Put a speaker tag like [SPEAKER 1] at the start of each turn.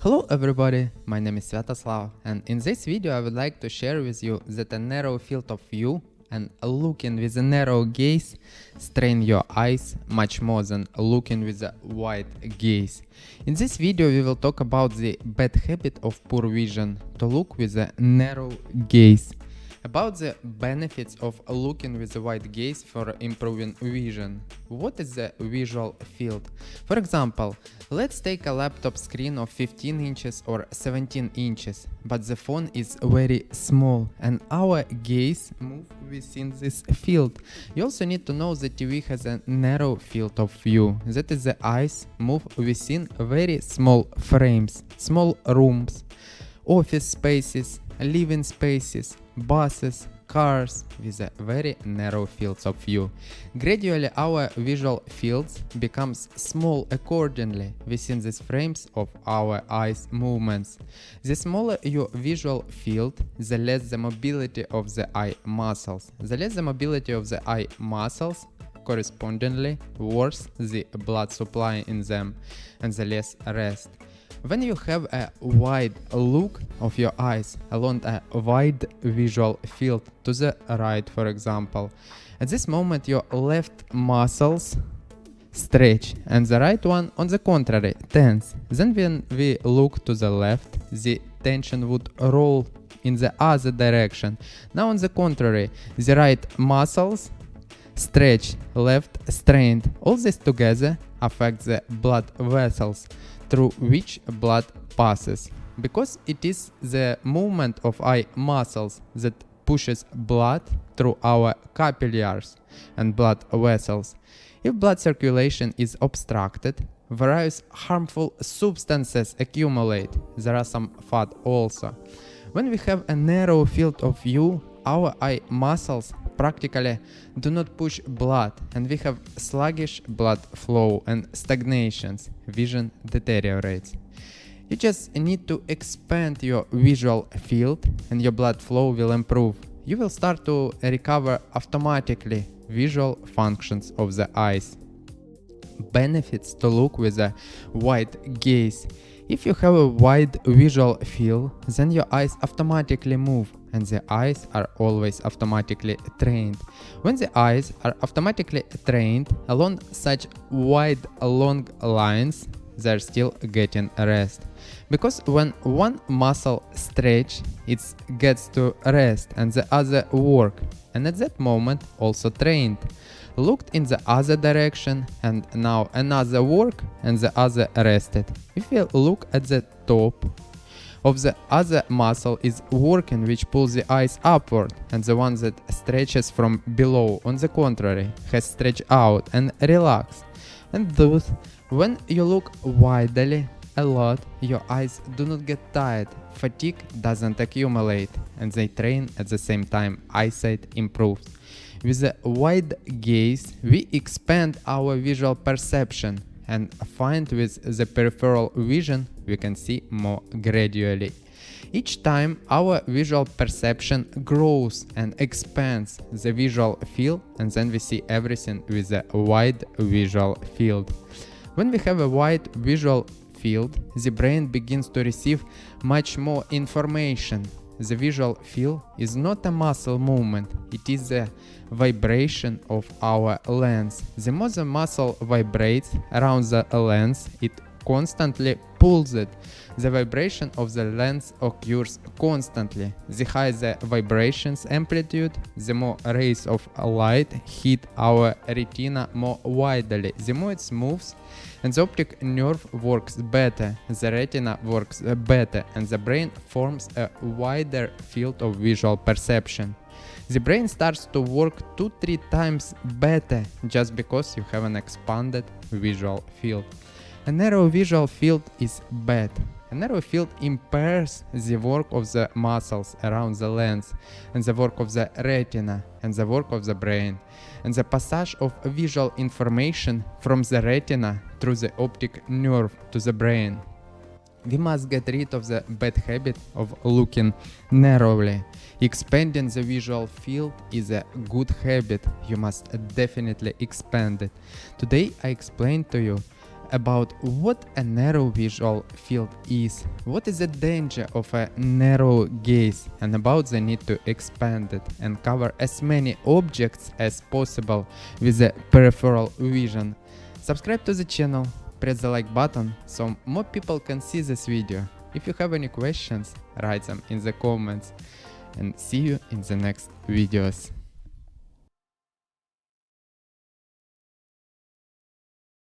[SPEAKER 1] Hello everybody, my name is Sviatoslav, and in this video I would like to share with you that a narrow field of view and looking with a narrow gaze strain your eyes much more than looking with a wide gaze. In this video we will talk about the bad habit of poor vision to look with a narrow gaze. About the benefits of looking with a wide gaze for improving vision. What is the visual field? For example, let's take a laptop screen of 15 inches or 17 inches, but the phone is very small and our gaze moves within this field. You also need to know that TV has a narrow field of view, that is the eyes move within very small frames, small rooms, office spaces, living spaces, buses, cars with a very narrow fields of view. Gradually our visual fields becomes small accordingly within these frames of our eyes movements. The smaller your visual field, the less the mobility of the eye muscles. The less the mobility of the eye muscles, correspondingly worse the blood supply in them and the less rest. When you have a wide look of your eyes along a wide visual field to the right, for example, at this moment your left muscles stretch and the right one on the contrary tense. Then when we look to the left, the tension would roll in the other direction. Now on the contrary, the right muscles stretch, left strained. All this together affects the blood vessels through which blood passes. Because it is the movement of eye muscles that pushes blood through our capillaries and blood vessels. If blood circulation is obstructed, various harmful substances accumulate. There are some fat also. When we have a narrow field of view, our eye muscles practically do not push blood and we have sluggish blood flow and stagnations. Vision deteriorates. You just need to expand your visual field and your blood flow will improve. You will start to recover automatically visual functions of the eyes. Benefits to look with a wide gaze. If you have a wide visual field, then your eyes automatically move and the eyes are always automatically trained. When the eyes are automatically trained along such wide long lines, they're still getting rest. Because when one muscle stretch, it gets to rest and the other work, and at that moment also trained. Looked in the other direction and now another work and the other rested. If you look at the top of the other muscle is working, which pulls the eyes upward, and the one that stretches from below on the contrary has stretched out and relaxed. And thus when you look widely a lot, your eyes do not get tired, fatigue doesn't accumulate, and they train at the same time, eyesight improves. With a wide gaze, we expand our visual perception and find with the peripheral vision we can see more gradually. Each time our visual perception grows and expands the visual field, and then we see everything with a wide visual field. When we have a wide visual field, the brain begins to receive much more information. The visual field is not a muscle movement, it is a vibration of our lens. The more the muscle vibrates around the lens, it constantly pulls it. The vibration of the lens occurs constantly. The higher the vibrations amplitude, the more rays of light hit our retina more widely. The more it moves, and the optic nerve works better, the retina works better, and the brain forms a wider field of visual perception. The brain starts to work 2-3 times better just because you have an expanded visual field. A narrow visual field is bad. A narrow field impairs the work of the muscles around the lens and the work of the retina and the work of the brain and the passage of visual information from the retina through the optic nerve to the brain. We must get rid of the bad habit of looking narrowly. Expanding the visual field is a good habit. You must definitely expand it. Today I explained to you about what a narrow visual field is, what is the danger of a narrow gaze, and about the need to expand it and cover as many objects as possible with the peripheral vision. Subscribe to the channel, press the like button so more people can see this video. If you have any questions, write them in the comments, and see you in the next videos.